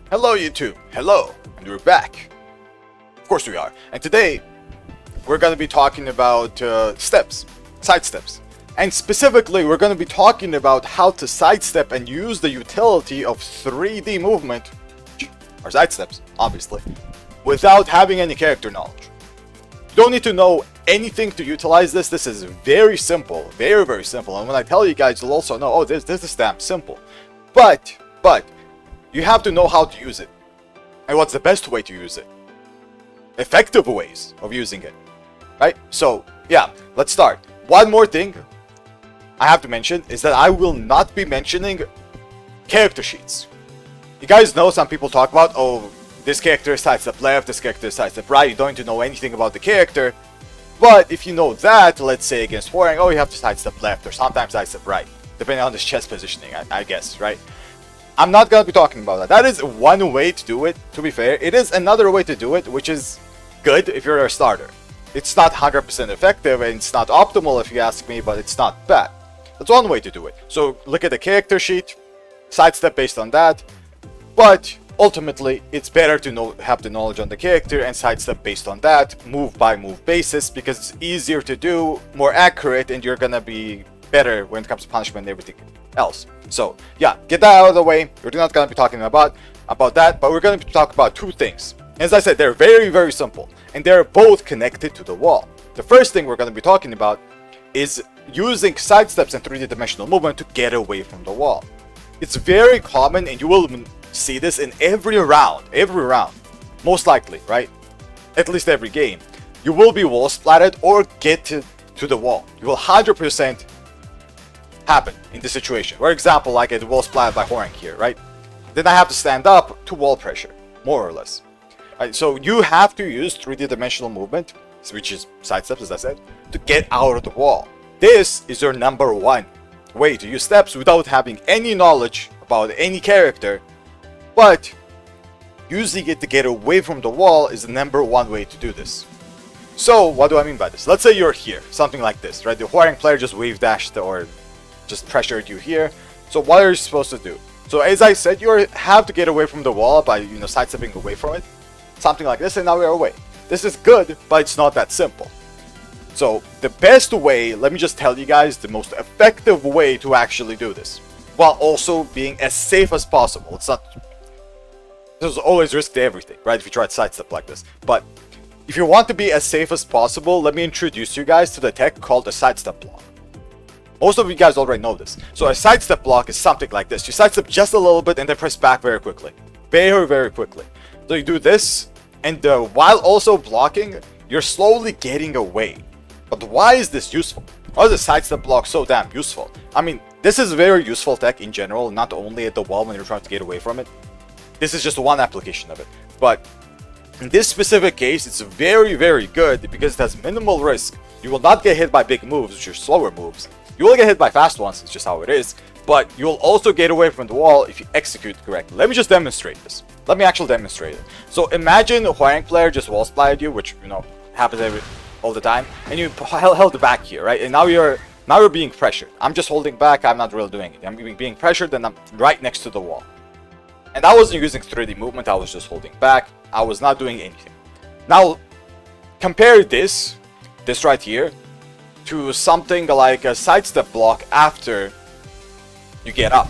Hello YouTube, hello, and we're back. Of course we are. And today, we're going to be talking about side steps. And specifically, we're going to be talking about how to sidestep and use the utility of 3D movement, or sidesteps, obviously, without having any character knowledge. You don't need to know anything to utilize this. This is very simple, very, very simple. And when I tell you guys, you'll also know, oh, this is damn simple. But, you have to know how to use it. And what's the best way to use it? Effective ways of using it. Right? So, yeah, let's start. One more thing I have to mention is that I will not be mentioning character sheets. You guys know some people talk about, oh, this character is sidestep left, this character is sidestep right. You don't need to know anything about the character. But if you know that, let's say against Warring, oh, you have to sidestep left or sometimes sidestep right, depending on this chest positioning, I guess, right? I'm not going to be talking about that. That is one way to do it, to be fair. It is another way to do it, which is good if you're a starter. It's not 100% effective, and it's not optimal if you ask me, but it's not bad. That's one way to do it. So look at the character sheet, sidestep based on that, but ultimately it's better to have the knowledge on the character and sidestep based on that, move by move basis, because it's easier to do, more accurate, and you're going to be better when it comes to punishment and everything else. So yeah, get that out of the way. We're not going to be talking about that, but we're going to talk about two things. As I said, they're very, very simple, and they're both connected to the wall. The first thing we're going to be talking about is using sidesteps and 3D dimensional movement to get away from the wall. It's very common, and you will see this in every round, most likely, right? At least every game. You will be wall splatted or get to the wall. You will 100% happen in this situation. For example, like a wall splatted by Horang here, right? Then I have to stand up to wall pressure, more or less. Right, so you have to use 3D dimensional movement, which is sidesteps, as I said, to get out of the wall. This is your number one way to use steps without having any knowledge about any character, but using it to get away from the wall is the number one way to do this. So what do I mean by this? Let's say you're here, something like this, right? The Horang player just wave dashed or just pressured you here. So what are you supposed to do? So as I said, you have to get away from the wall by sidestepping away from it, something like this, and now we're away. This is good, but it's not that simple. So the best way, let me just tell you guys, the most effective way to actually do this, while also being as safe as possible. There's always risk to everything, right? If you try to sidestep like this. But if you want to be as safe as possible, let me introduce you guys to the tech called a sidestep block. Most of you guys already know this. So a sidestep block is something like this. You sidestep just a little bit and then press back very quickly. Very, very quickly. So you do this, and while also blocking, you're slowly getting away. But why is this useful? Why is the sidestep block so damn useful? I mean, this is very useful tech in general, not only at the wall when you're trying to get away from it. This is just one application of it. But in this specific case, it's very, very good because it has minimal risk. You will not get hit by big moves, which are slower moves. You will get hit by fast ones, it's just how it is. But you'll also get away from the wall if you execute correctly. Let me just demonstrate this. Let me actually demonstrate it. So imagine a Horang player just wall splatted you, which happens all the time, and you held back here, right? And now you're being pressured. I'm just holding back. I'm not really doing it. I'm being pressured, and I'm right next to the wall. And I wasn't using 3D movement. I was just holding back. I was not doing anything. Now compare this right here to something like a sidestep block after you get up.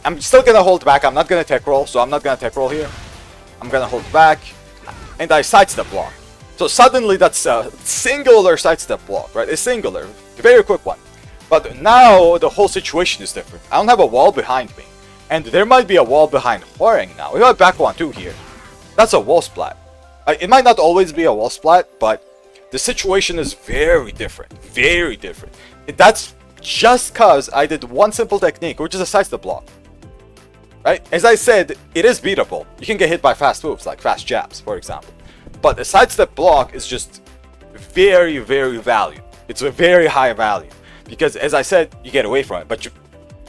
I'm still gonna hold back. I'm not gonna tech roll, so I'm not gonna tech roll here. I'm gonna hold back, and I sidestep block. So suddenly that's a singular sidestep block, right? A singular, a very quick one. But now the whole situation is different. I don't have a wall behind me, and there might be a wall behind Horang now. We have back one too here. That's a wall splat. It might not always be a wall splat, but the situation is very different. Very different. That's just because I did one simple technique, which is a sidestep block. Right? As I said, it is beatable. You can get hit by fast moves, like fast jabs, for example. But a sidestep block is just very, very valued. It's a very high value. Because as I said, you get away from it. But you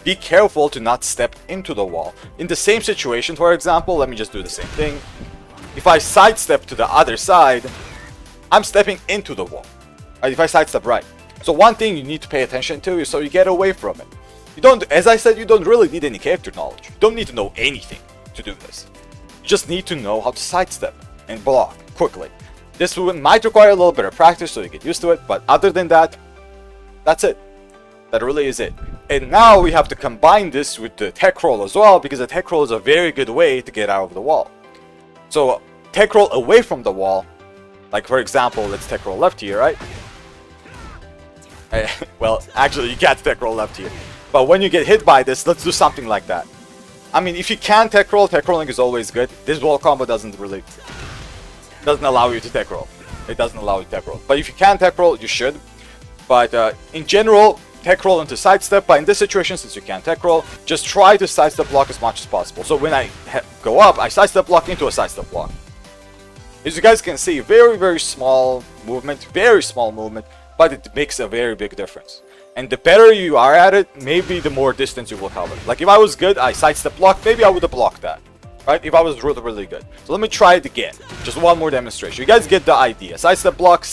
be careful to not step into the wall. In the same situation, for example, let me just do the same thing. If I sidestep to the other side, I'm stepping into the wall. Right? If I sidestep right. So one thing you need to pay attention to is so you get away from it. You don't, as I said, you don't really need any character knowledge. You don't need to know anything to do this. You just need to know how to sidestep and block quickly. This might require a little bit of practice so you get used to it, but other than that, that's it. That really is it. And now we have to combine this with the tech roll as well, because the tech roll is a very good way to get out of the wall. So tech roll away from the wall, like for example, let's tech roll left here, right? Well, actually you can't tech roll left here. But when you get hit by this, let's do something like that. I mean, if you can tech rolling is always good. This wall combo doesn't allow you to tech roll. It doesn't allow you to tech roll. But if you can tech roll, you should. But in general, tech roll into sidestep. But in this situation, since you can't tech roll, just try to sidestep block as much as possible. So when I go up, I sidestep block into a sidestep block. As you guys can see, very small movement, but it makes a very big difference. And the better you are at it, maybe the more distance you will cover. Like if I was good, I sidestep block, maybe I would have blocked that. Right? If I was really good. So let me try it again. Just one more demonstration. You guys get the idea. Sidestep block,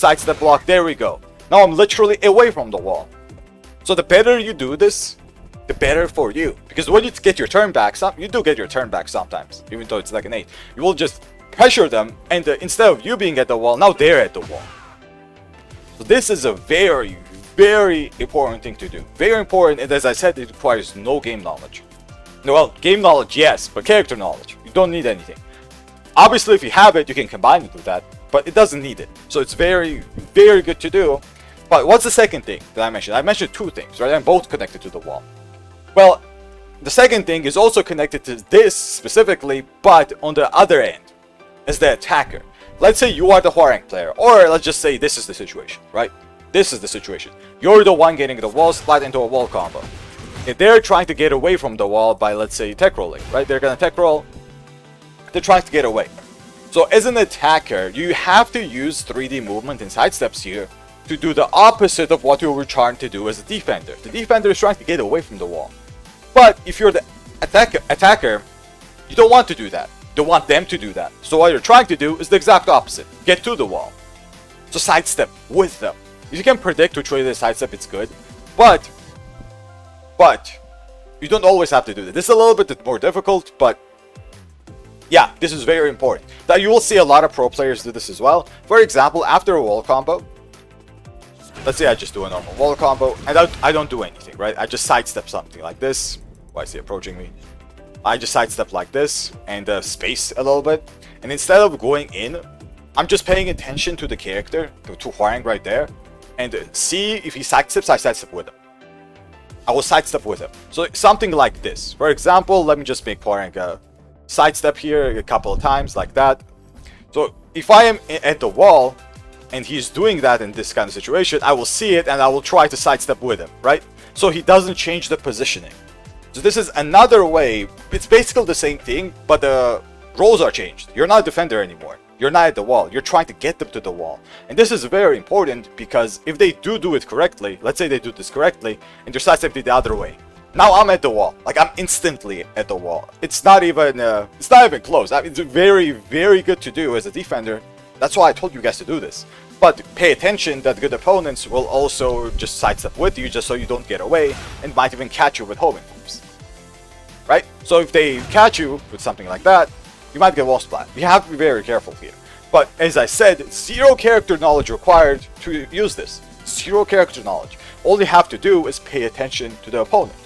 there we go. Now I'm literally away from the wall. So the better you do this, the better for you. Because when you get your turn back, you do get your turn back sometimes, even though it's like an 8. You will just pressure them, and instead of you being at the wall, now they're at the wall. So this is a very important thing to do. Very important, and as I said, it requires no game knowledge. Well, game knowledge, yes, but character knowledge. You don't need anything. Obviously, if you have it, you can combine it with that, but it doesn't need it. So it's very good to do. But what's the second thing that I mentioned? I mentioned two things, right? I'm both connected to the wall. Well, the second thing is also connected to this specifically, but on the other end, as the attacker. Let's say you are the Hwoarang player, or let's just say this is the situation, right? This is the situation. You're the one getting the wall splat into a wall combo. If they're trying to get away from the wall by, let's say, tech rolling, right? They're gonna tech roll. They're trying to get away. So as an attacker, you have to use 3D movement and sidesteps here to do the opposite of what you were trying to do as a defender. The defender is trying to get away from the wall. But if you're the attacker, you don't want to do that. You don't want them to do that. So what you're trying to do is the exact opposite. Get to the wall. So sidestep with them. If you can predict which way they sidestep, it's good. But you don't always have to do that. This is a little bit more difficult, but yeah, this is very important. That you will see a lot of pro players do this as well. For example, after a wall combo, let's say I just do a normal wall combo, and I don't do anything, right? I just sidestep something like this. Why is he approaching me? I just sidestep like this, and space a little bit. And instead of going in, I'm just paying attention to the character, to Hwoarang right there, and see if he sidesteps, I sidestep with him. I will sidestep with him. So something like this. For example, let me just make Hwoarang sidestep here a couple of times like that. So if I am at the wall and he's doing that in this kind of situation, I will see it and I will try to sidestep with him, right? So he doesn't change the positioning. So this is another way. It's basically the same thing, but the roles are changed. You're not a defender anymore. You're not at the wall. You're trying to get them to the wall. And this is very important because if they do it correctly, let's say they do this correctly, and they're sidestepping the other way. Now I'm at the wall. Like I'm instantly at the wall. It's not even close. I mean, it's very good to do as a defender. That's why I told you guys to do this. But pay attention that good opponents will also just sidestep with you just so you don't get away and might even catch you with homing moves. Right? So if they catch you with something like that, you might get wall splat. You have to be very careful here. But as I said, zero character knowledge required to use this. Zero character knowledge. All you have to do is pay attention to the opponent.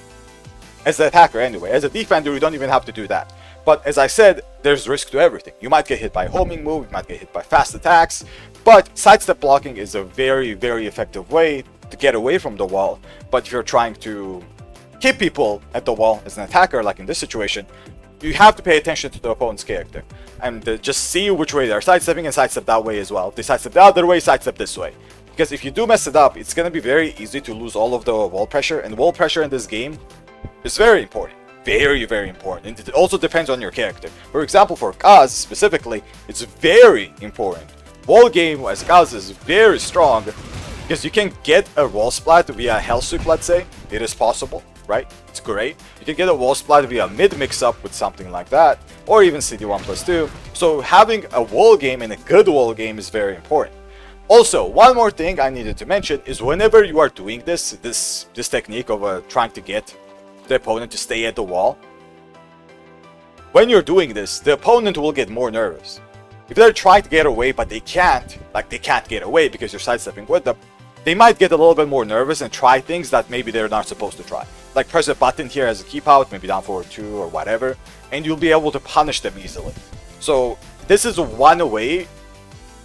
As an attacker anyway. As a defender, you don't even have to do that. But as I said, there's risk to everything. You might get hit by a homing move, you might get hit by fast attacks, but sidestep blocking is a very effective way to get away from the wall. But if you're trying to keep people at the wall as an attacker, like in this situation, you have to pay attention to the opponent's character and just see which way they're sidestepping and sidestep that way as well. If they sidestep the other way, sidestep this way. Because if you do mess it up, it's going to be very easy to lose all of the wall pressure, and wall pressure in this game is very important. Very important. It also depends on your character. For example, for Kaz specifically, it's very important. Wall game as Kaz is very strong because you can get a wall splat via Hell Sweep, let's say. It is possible, right? It's great. You can get a wall splat via mid mix-up with something like that, or even CD1+2. So having a wall game and a good wall game is very important. Also, one more thing I needed to mention is whenever you are doing this technique of trying to get the opponent to stay at the wall, when you're doing this, the opponent will get more nervous. If they're trying to get away but they can't, like they can't get away because you're sidestepping with them, they might get a little bit more nervous and try things that maybe they're not supposed to try. Like press a button here as a keep out, maybe down forward 2 or whatever, and you'll be able to punish them easily. So this is one way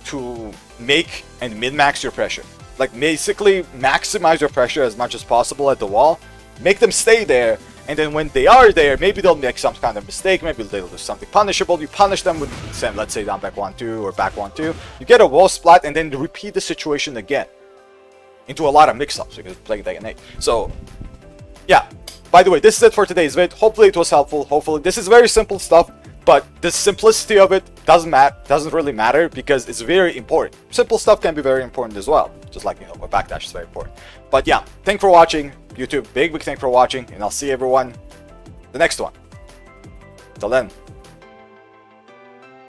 to make and min-max your pressure. Like basically maximize your pressure as much as possible at the wall, make them stay there, and then when they are there, maybe they'll make some kind of mistake, maybe they'll do something punishable, you punish them with, let's say down back 1-2 or back 1-2, you get a wall splat and then repeat the situation again into a lot of mix-ups because you're playing Day 8. So yeah, by the way, this is it for today's vid. Hopefully it was helpful. Hopefully this is very simple stuff, but the simplicity of it doesn't really matter because it's very important. Simple stuff can be very important as well, just like, you know, a backdash is very important. But yeah, thanks for watching, YouTube. Big thanks for watching, and I'll see everyone the next one. Till then.